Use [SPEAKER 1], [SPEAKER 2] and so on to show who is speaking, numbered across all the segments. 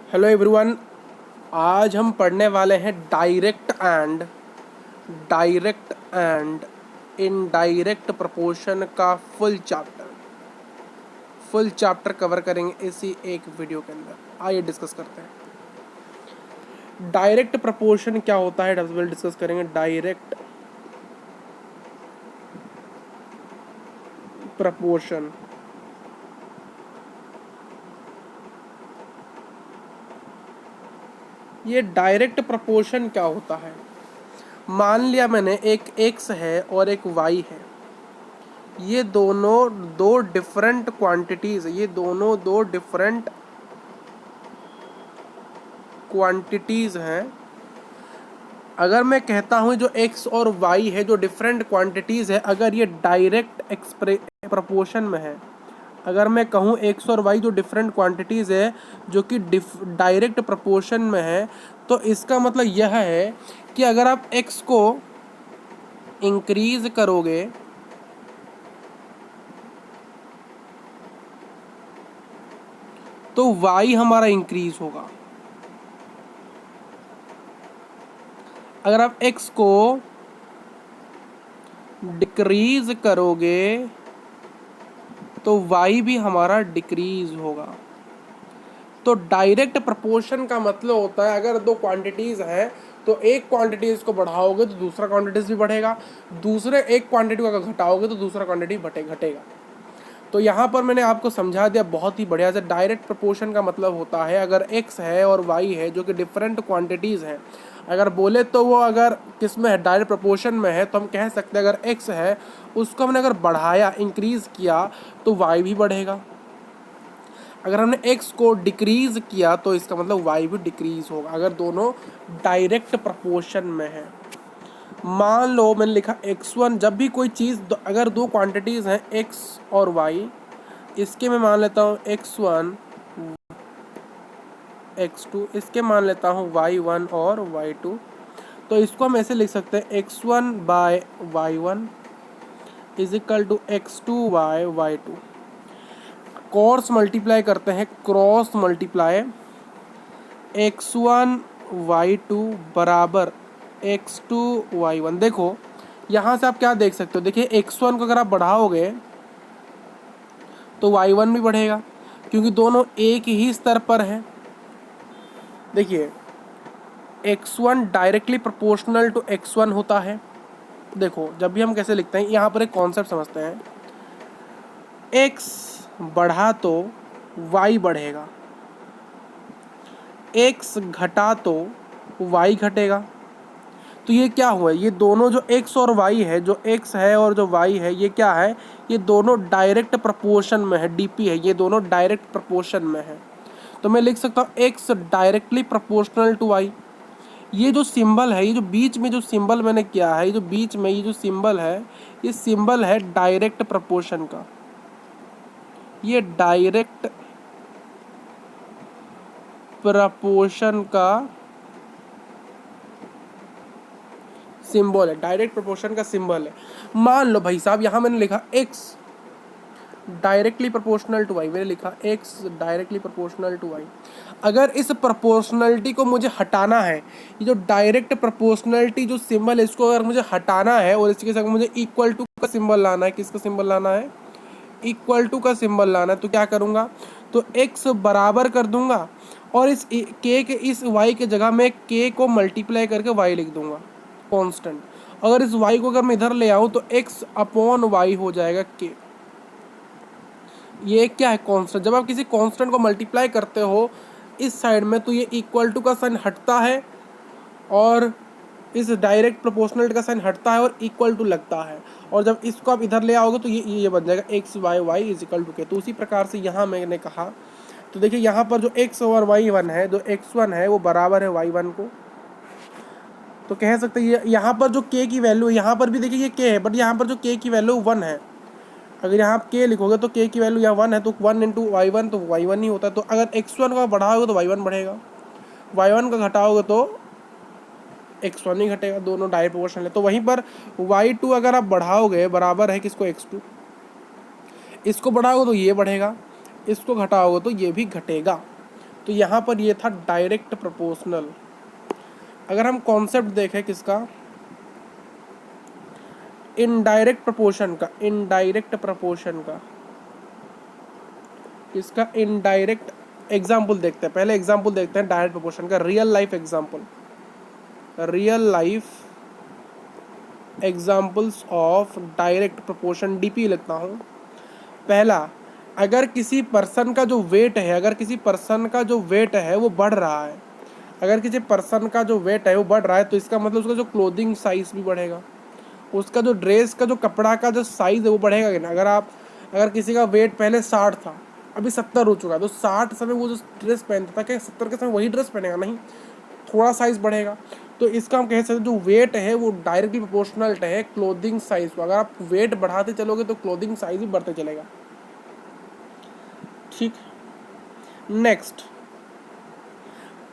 [SPEAKER 1] Hello everyone. आज हम पढ़ने वाले हैं डायरेक्ट एंड इनडायरेक्ट प्रोपोर्शन का फुल चैप्टर कवर करेंगे इसी एक वीडियो के अंदर। आइए डिस्कस करते हैं डायरेक्ट प्रोपोर्शन क्या होता है। डिस्कस करेंगे डायरेक्ट प्रोपोर्शन। ये डायरेक्ट प्रोपोर्शन क्या होता है। मान लिया मैंने एक x है और एक y है, ये दोनों दो डिफरेंट क्वांटिटीज, ये दोनों दो डिफरेंट क्वांटिटीज हैं। अगर मैं कहता हूँ जो x और y है जो डिफरेंट क्वांटिटीज है, अगर ये डायरेक्ट प्रोपोर्शन में है, अगर मैं कहूँ x और y जो डिफरेंट क्वांटिटीज है जो कि डायरेक्ट प्रोपोर्शन में है, तो इसका मतलब यह है कि अगर आप x को इंक्रीज करोगे तो y हमारा इंक्रीज होगा। अगर आप x को डिक्रीज करोगे तो y भी हमारा डिक्रीज होगा। तो डायरेक्ट प्रोपोर्शन का मतलब होता है अगर दो क्वांटिटीज हैं तो एक क्वांटिटीज को बढ़ाओगे तो दूसरा क्वांटिटीज भी बढ़ेगा, दूसरे एक क्वांटिटी को अगर घटाओगे तो दूसरा क्वांटिटी घटेगा। तो यहाँ पर मैंने आपको समझा दिया बहुत ही बढ़िया से। डायरेक्ट प्रोपोर्शन का मतलब होता है अगर x है और y है जो कि डिफरेंट क्वांटिटीज़ हैं, अगर बोले तो वो अगर किस में है, डायरेक्ट प्रोपोर्शन में है, तो हम कह सकते हैं अगर x है उसको हमने अगर बढ़ाया, इंक्रीज़ किया तो y भी बढ़ेगा। अगर हमने x को डिक्रीज़ किया तो इसका मतलब y भी डिक्रीज़ होगा, अगर दोनों डायरेक्ट प्रोपोर्शन में है। मान लो मैंने लिखा x1, जब भी कोई चीज़ अगर दो क्वांटिटीज़ हैं x और y, इसके मैं मान लेता हूँ x1 x2, इसके मान लेता हूँ y1 और y2, तो इसको हम ऐसे लिख सकते हैं x1 by y1 is equal to x2 by y2। Cross multiply करते हैं, क्रॉस मल्टीप्लाई x1 y2 बराबर x2 y1। देखो यहाँ से आप क्या देख सकते हो, देखिए x1 को अगर आप बढ़ाओगे तो y1 भी बढ़ेगा क्योंकि दोनों एक ही स्तर पर हैं। देखिए x1 directly proportional to x1 होता है। देखो जब भी हम कैसे लिखते हैं, यहाँ पर एक कॉन्सेप्ट समझते हैं, x बढ़ा तो y बढ़ेगा, x घटा तो y घटेगा। तो ये क्या हुआ, ये दोनों जो x और y है, जो x है और जो y है, ये क्या है, ये दोनों डायरेक्ट प्रोपोर्शन में है, dp है, ये दोनों डायरेक्ट प्रोपोर्शन में है। तो मैं लिख सकता हूँ x directly proportional to y। ये जो सिंबल है, ये जो बीच में जो सिंबल मैंने किया है, ये जो बीच में ये जो सिंबल है, ये सिंबल है डायरेक्ट प्रोपोर्शन का। ये डायरेक्ट प्रोपोर्शन का सिंबल है, डायरेक्ट प्रोपोर्शन का सिंबल है। मान लो भाई साहब यहाँ मैंने लिखा x directly proportional to y, मैंने लिखा x directly proportional to y। अगर इस प्रोपोर्शनलिटी को मुझे हटाना है, ये जो डायरेक्ट प्रोपोर्शनलिटी जो सिंबल है इसको अगर मुझे हटाना है और इसके साथ मुझे इक्वल टू का सिंबल लाना है, किसका सिंबल लाना है, इक्वल टू का सिंबल लाना है, तो क्या करूँगा, तो x बराबर कर दूंगा और इस k के इस y के जगह में k को मल्टीप्लाई करके y लिख दूंगा कांस्टेंट। अगर इस y को अगर मैं इधर ले आऊँ तो x अपॉन y हो जाएगा k। ये क्या है, कांस्टेंट। जब आप किसी कांस्टेंट को मल्टीप्लाई करते हो इस साइड में तो ये इक्वल टू का साइन हटता है और इस डायरेक्ट प्रोपोर्शनल का साइन हटता है और इक्वल टू लगता है, और जब इसको आप इधर ले आओगे तो ये बन जाएगा x y y is equal to K. तो उसी प्रकार से यहाँ मैंने कहा, तो देखिए यहाँ पर जो x और y1 है, जो x1 है वो बराबर है y1 को, तो कह सकते हैं यहाँ पर जो k की वैल्यू, यहाँ पर भी देखिए ये k है, बट यहाँ पर जो k की वैल्यू 1 है। अगर यहाँ आप k लिखोगे तो k की वैल्यू यहाँ 1 है, तो 1 इंटू y1 तो y1 ही होता है। तो अगर x1 का बढ़ाओगे तो y1 बढ़ेगा, y1 का घटाओगे तो x1 ही घटेगा, दोनों डायरेक्ट प्रोपोर्शनल है। तो वहीं पर y2 अगर आप बढ़ाओगे बराबर है किसको, x2, इसको बढ़ाओगे तो ये बढ़ेगा, इसको घटाओगे तो ये भी घटेगा। तो यहाँ पर ये था डायरेक्ट प्रोपोर्शनल। अगर हम कॉन्सेप्ट देखें किसका, इनडायरेक्ट प्रोपोर्शन का, इनडायरेक्ट प्रोपोर्शन का, इसका इनडायरेक्ट एग्जाम्पल देखते हैं। पहले एग्जाम्पल देखते हैं डायरेक्ट प्रोपोर्शन का, real life example, real life examples of direct proportion, DP लिखता हूँ। पहला, अगर किसी पर्सन का जो वेट है, अगर किसी पर्सन का जो वेट है वो बढ़ रहा है, अगर किसी पर्सन का जो वेट है वो बढ़ रहा है, तो इसका मतलब उसका जो क्लोथिंग साइज भी बढ़ेगा, उसका जो ड्रेस का जो कपड़ा का जो साइज है वो बढ़ेगा कि ना। अगर किसी का वेट पहले 60 था, अभी 70 हो चुका है, तो 60 समय वो जो ड्रेस पहनता था, क्या 70 के समय वही ड्रेस पहनेगा? नहीं, थोड़ा साइज बढ़ेगा। तो इसका हम कह सकते हैं जो वेट है वो डायरेक्टली प्रोपोर्शनल है क्लोथिंग साइज को। अगर आप वेट बढ़ाते चलोगे तो क्लोथिंग साइज भी बढ़ते चलेगा। ठीक। नेक्स्ट,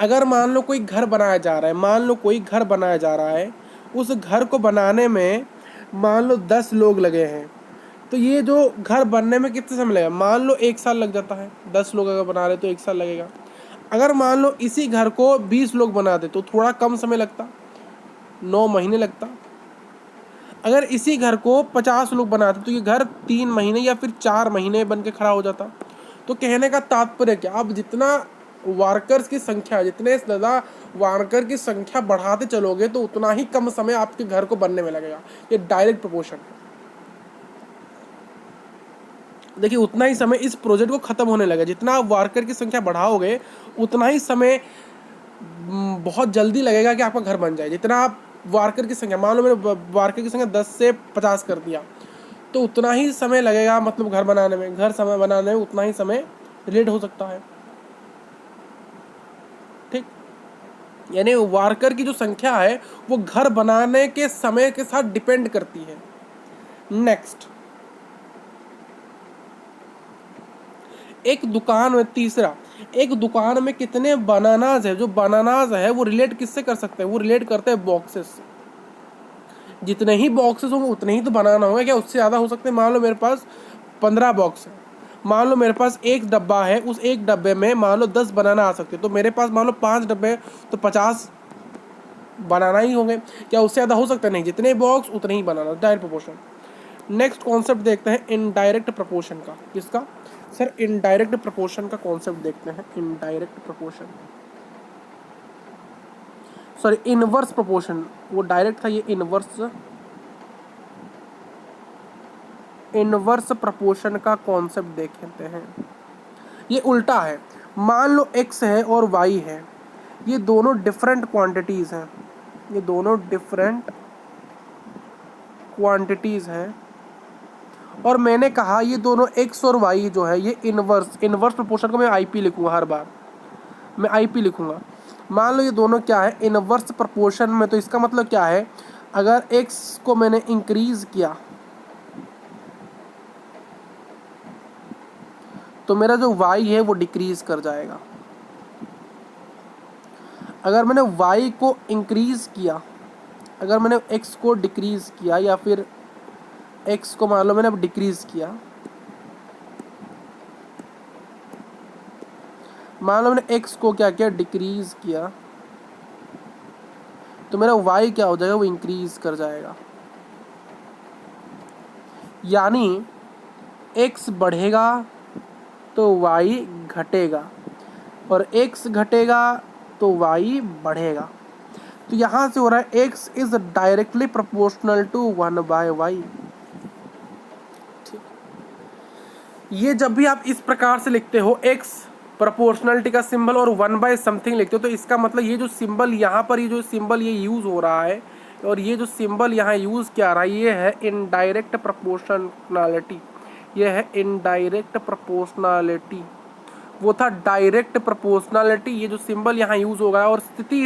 [SPEAKER 1] अगर मान लो कोई घर बनाया जा रहा है, मान लो कोई घर बनाया जा रहा है, उस घर को बनाने में मान लो 10 लोग लगे हैं, तो ये जो घर बनने में कितने समय लगेगा? मान लो 1 साल लग जाता है। 10 लोग अगर बना रहे तो 1 साल लगेगा। अगर मान लो इसी घर को 20 लोग बना दे तो थोड़ा कम समय लगता, 9 महीने लगता। अगर इसी घर को 50 लोग बनाते तो ये घर 3 महीने या फिर 4 महीने बन के खड़ा हो जाता। तो कहने का तात्पर्य क्या, अब जितना वर्कर्स की संख्या, जितने ज़्यादा वर्कर की संख्या बढ़ाते चलोगे तो उतना ही कम समय आपके घर को बनने में लगेगा। ये डायरेक्ट प्रोपोर्शन। देखिए, उतना ही समय इस प्रोजेक्ट को ख़त्म होने लगा। जितना आप वर्कर की संख्या बढ़ाओगे उतना ही समय बहुत जल्दी लगेगा कि आपका घर बन जाए। जितना आप वर्कर की संख्या, मान लो मैंने वर्कर की संख्या 10 से 50 कर दिया, तो उतना ही समय लगेगा, मतलब घर बनाने में, घर समय बनाने में उतना ही समय लेट हो सकता है। ठीक, यानी वर्कर की जो संख्या है वो घर बनाने के समय के साथ डिपेंड करती है। नेक्स्ट, एक दुकान में, तीसरा, एक दुकान में कितने बनानाज है, जो बनानाज है वो रिलेट किससे कर सकते हैं? वो रिलेट करते हैं बॉक्सेस से। जितने ही बॉक्सेस होंगे उतने ही तो बनाना होगा, क्या उससे ज़्यादा हो सकते हैं? मान लो मेरे पास 15 बॉक्स है, मान लो मेरे पास एक डब्बा है, उस एक डब्बे में मान लो 10 बनाना आ सकते हैं, तो मेरे पास मान लो 5 डब्बे, तो 50 बनाना ही होंगे। क्या उससे ज़्यादा हो सकता है? नहीं, जितने बॉक्स उतने ही बनाना, डायरेक्ट प्रोपोर्शन। नेक्स्ट कॉन्सेप्ट देखते हैं इनडायरेक्ट प्रोपोर्शन का। किसका सर? इनडायरेक्ट प्रोपोर्शन का कॉन्सेप्ट देखते हैं। Indirect proportion, sorry inverse proportion, वो डायरेक्ट था, ये इनवर्स प्रोपोर्शन का कॉन्सेप्ट देखते हैं। ये उल्टा है। मान लो x है और y है, ये दोनों डिफरेंट क्वांटिटीज़ हैं, ये दोनों डिफरेंट क्वांटिटीज़ हैं, और मैंने कहा ये दोनों x और y जो है ये इनवर्स प्रोपोर्शन को मैं IP लिखूंगा, हर बार मैं IP लिखूंगा। मान लो ये दोनों क्या है? इनवर्स प्रोपोर्शन में। तो इसका मतलब क्या है? अगर x को मैंने इंक्रीज किया तो मेरा जो y है वो डिक्रीज कर जाएगा। अगर मैंने y को इंक्रीज किया, अगर मैंने x को डिक्रीज किया, या फिर x को मान लो मैंने अब डिक्रीज किया, मान लो मैंने x को क्या किया? डिक्रीज किया, तो मेरा y क्या हो जाएगा? वो इंक्रीज कर जाएगा। यानी x बढ़ेगा तो y घटेगा, और x घटेगा तो y बढ़ेगा। तो यहाँ से हो रहा है x is directly proportional to 1/y। ठीक, ये जब भी आप इस प्रकार से लिखते हो, x प्रोपोर्शनलिटी का सिंबल और 1 समथिंग लिखते हो, तो इसका मतलब ये जो सिंबल यहाँ पर, ये जो सिंबल ये यूज़ हो रहा है, और ये जो सिंबल यहाँ यूज़ किया रहा है, ये है इनडायरेक्ट प्रोपोर्शनलिटी। ये है इनडायरेक्ट प्रोपोर्शनलिटी, वो था डायरेक्ट प्रोपोर्शनलिटी। ये जो सिंबल यहाँ यूज़ होगा, और स्थिति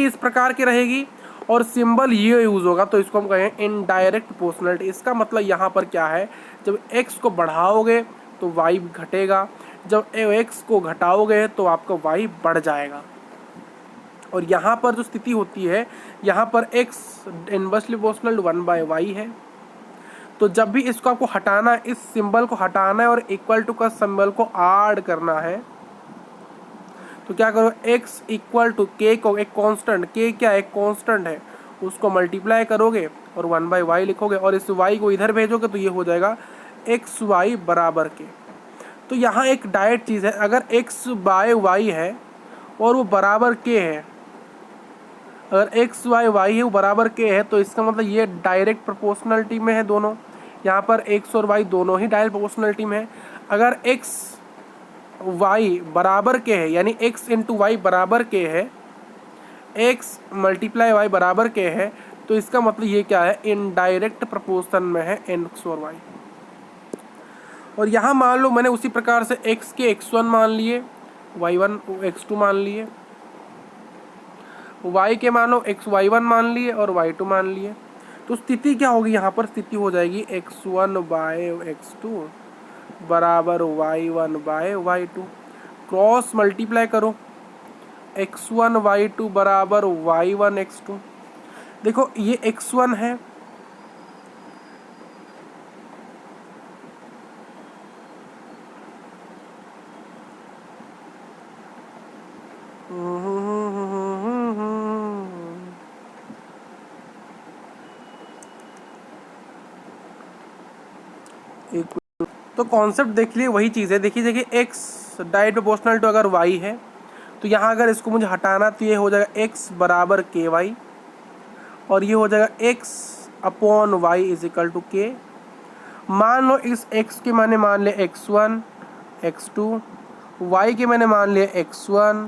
[SPEAKER 1] इस प्रकार की रहेगी, और सिंबल ये यूज़ होगा, तो इसको हम कहें इनडायरेक्ट प्रोपोर्शनलिटी। इसका मतलब यहाँ पर क्या है? जब x को बढ़ाओगे तो y घटेगा, जब x को घटाओगे तो आपका y बढ़ जाएगा। और यहाँ पर जो स्थिति होती है, यहाँ पर x इनवर्सली प्रोपोर्शनल 1/y है। तो जब भी इसको आपको हटाना है, इस सिंबल को हटाना है और इक्वल टू का सिंबल को ऐड करना है, तो क्या करो, x इक्वल टू के को एक कांस्टेंट, के क्या एक कांस्टेंट है, उसको मल्टीप्लाई करोगे और 1/y लिखोगे और इस y को इधर भेजोगे तो ये हो जाएगा xy बराबर के। तो यहाँ एक डायरेक्ट चीज़ है, अगर x/y है और वो बराबर के है, अगर x/y है वो बराबर के है, तो इसका मतलब ये डायरेक्ट प्रोपोर्शनलिटी में है दोनों। यहाँ पर x और y दोनों ही डायरेक्ट प्रोपोर्शनलिटी में है। अगर y बराबर के है, यानी x इंटू वाई बराबर के है, x मल्टीप्लाई y बराबर के है, तो इसका मतलब ये क्या है, इनडायरेक्ट प्रोपोर्शन में है x और y। और यहाँ मान लो मैंने उसी प्रकार से x के x1 मान लिए, y1 x2 मान लिए, y के मानो y1 मान लिए और y2 मान लिए। तो स्थिति क्या होगी, यहाँ पर स्थिति हो जाएगी x1 बाय x2 बराबर y1 bye y2। Cross multiply करो, x1 y2 बराबर y1 x2। देखो ये x1 है, तो कॉन्सेप्ट देख लिए वही चीज़ है। देखिए देखिए x डायरेक्ट प्रोपोर्शनल टू अगर y है, तो यहाँ अगर इसको मुझे हटाना तो ये हो जाएगा x बराबर के वाई, और ये हो जाएगा x upon Y is equal to K. मान लो इस x के मैंने मान लिया x1 x2, y के मैंने मान लिया x1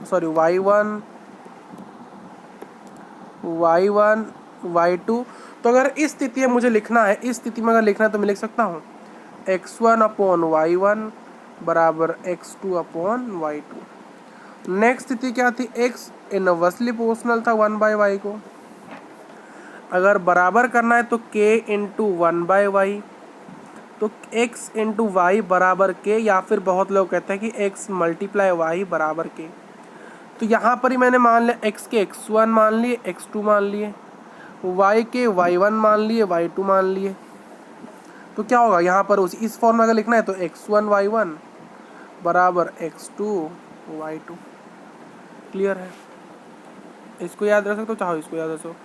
[SPEAKER 1] सॉरी y1 y2। तो अगर इस स्थिति में मुझे लिखना है, इस स्थिति में अगर लिखना है तो मैं लिख सकता हूँ x1 अपॉन y1 बराबर x2 अपॉन y2। नेक्स्ट स्थिति क्या थी, x इनवर्सली प्रोपोर्शनल था 1/y को। अगर बराबर करना है तो k इंटू 1/y, तो x इंटू वाई बराबर के, या फिर बहुत लोग कहते हैं कि x मल्टीप्लाई वाई बराबर के। तो यहाँ पर ही मैंने मान लिया x के x1 मान लिए, x2 मान लिए, y के y1 मान लिए, y2 मान लिए। तो क्या होगा यहाँ पर उस इस फॉर्म में अगर लिखना है तो x1 y1 बराबर x2 y2। क्लियर है, इसको याद रख सकते हो, चाहो इसको याद रख सकते हो।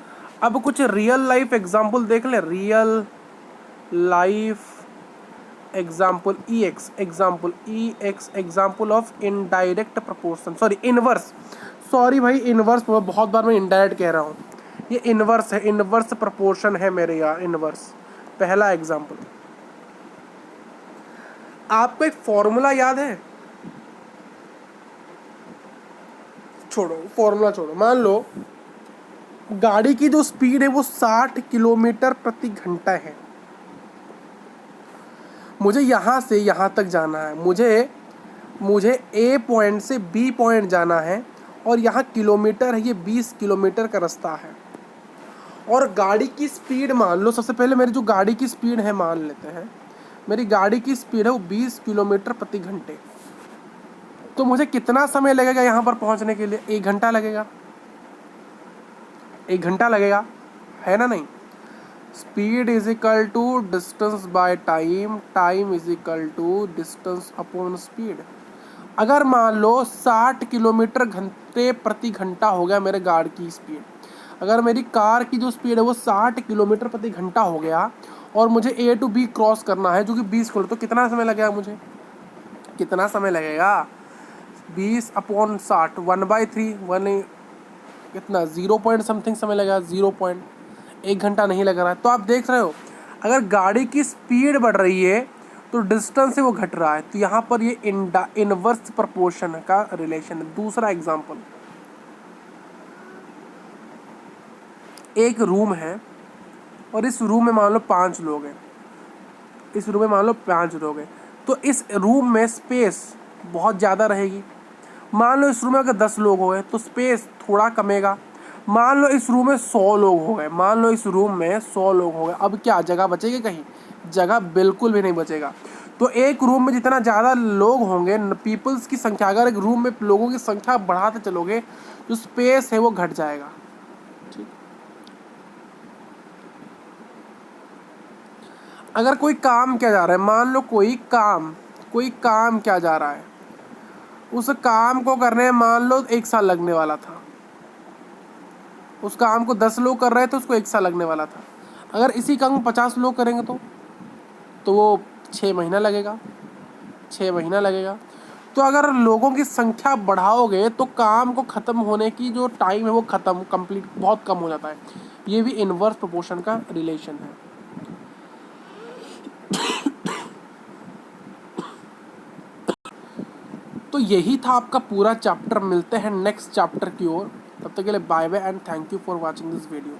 [SPEAKER 1] अब कुछ रियल लाइफ एग्जांपल देख ले, real life example example of indirect proportion, sorry inverse, sorry भाई इनवर्स, बहुत बार मैं इनडायरेक्ट कह रहा हूँ, ये इनवर्स है, इनवर्स प्रोपोर्शन है मेरे यार, इनवर्स। पहला एग्जाम्पल, आपको एक फॉर्मूला याद है, छोड़ो फॉर्मूला छोड़ो, मान लो गाड़ी की जो स्पीड है वो 60 किलोमीटर प्रति घंटा है। मुझे यहाँ से यहाँ तक जाना है, मुझे ए पॉइंट से बी पॉइंट जाना है, और यहाँ किलोमीटर है, ये 20 किलोमीटर का रास्ता है। और गाड़ी की स्पीड मान लो, सबसे पहले मेरी जो गाड़ी की स्पीड है मान लेते हैं, मेरी गाड़ी की स्पीड है वो 20 किलोमीटर प्रति घंटे। तो मुझे कितना समय लगेगा यहाँ पर पहुँचने के लिए, 1 घंटा लगेगा, 1 घंटा लगेगा, है ना नहीं। Speed is equal to distance by time, time is equal to distance upon speed. अगर मान लो 60 किलोमीटर घंटे प्रति घंटा हो गया मेरे गाड़ी की स्पीड, अगर मेरी कार की जो स्पीड है वो 60 किलोमीटर प्रति घंटा हो गया, और मुझे ए टू बी क्रॉस करना है जो कि 20 किलोमीटर, तो कितना समय लगेगा मुझे, कितना समय लगेगा, 20 अपॉन 60, 1/3, कितना 0 पॉइंट समथिंग समय लगेगा, 1 घंटा नहीं लग रहा है। तो आप देख रहे हो, अगर गाड़ी की स्पीड बढ़ रही है तो डिस्टेंस से वो घट रहा है। तो यहाँ पर ये इनवर्स प्रोपोर्शन का रिलेशन है। दूसरा एग्जांपल, एक रूम है और इस रूम में मान लो 5 लोग हैं, इस रूम में मान लो 5 लोग हैं, तो इस रूम में स्पेस बहुत ज़्यादा रहेगी। मान लो इस रूम में अगर 10 लोग हो गए तो स्पेस थोड़ा कमेगा। मान लो इस रूम में 100 लोग हो गए, मान लो इस रूम में 100 लोग हो गए, अब क्या जगह बचेगी, कहीं जगह बिल्कुल भी नहीं बचेगा। तो एक रूम में जितना ज़्यादा लोग होंगे, पीपल्स की संख्या, अगर एक रूम में लोगों की संख्या बढ़ाते चलोगे तो स्पेस है वो घट जाएगा। ठीक, अगर कोई काम किया जा रहा है, मान लो कोई काम किया जा रहा है, उस काम को करने में मान लो 1 साल लगने वाला था, उस काम को 10 लोग कर रहे थे, उसको 1 साल लगने वाला था। अगर इसी काम को 50 लोग करेंगे तो वो 6 महीना लगेगा, 6 महीना लगेगा। तो अगर लोगों की संख्या बढ़ाओगे तो काम को ख़त्म होने की जो टाइम है वो ख़त्म कंप्लीट बहुत कम हो जाता है। ये भी इनवर्स प्रोपोर्शन का रिलेशन है। तो यही था आपका पूरा चैप्टर। मिलते हैं नेक्स्ट चैप्टर की ओर, तब तक के लिए bye bye and thank you for watching this video.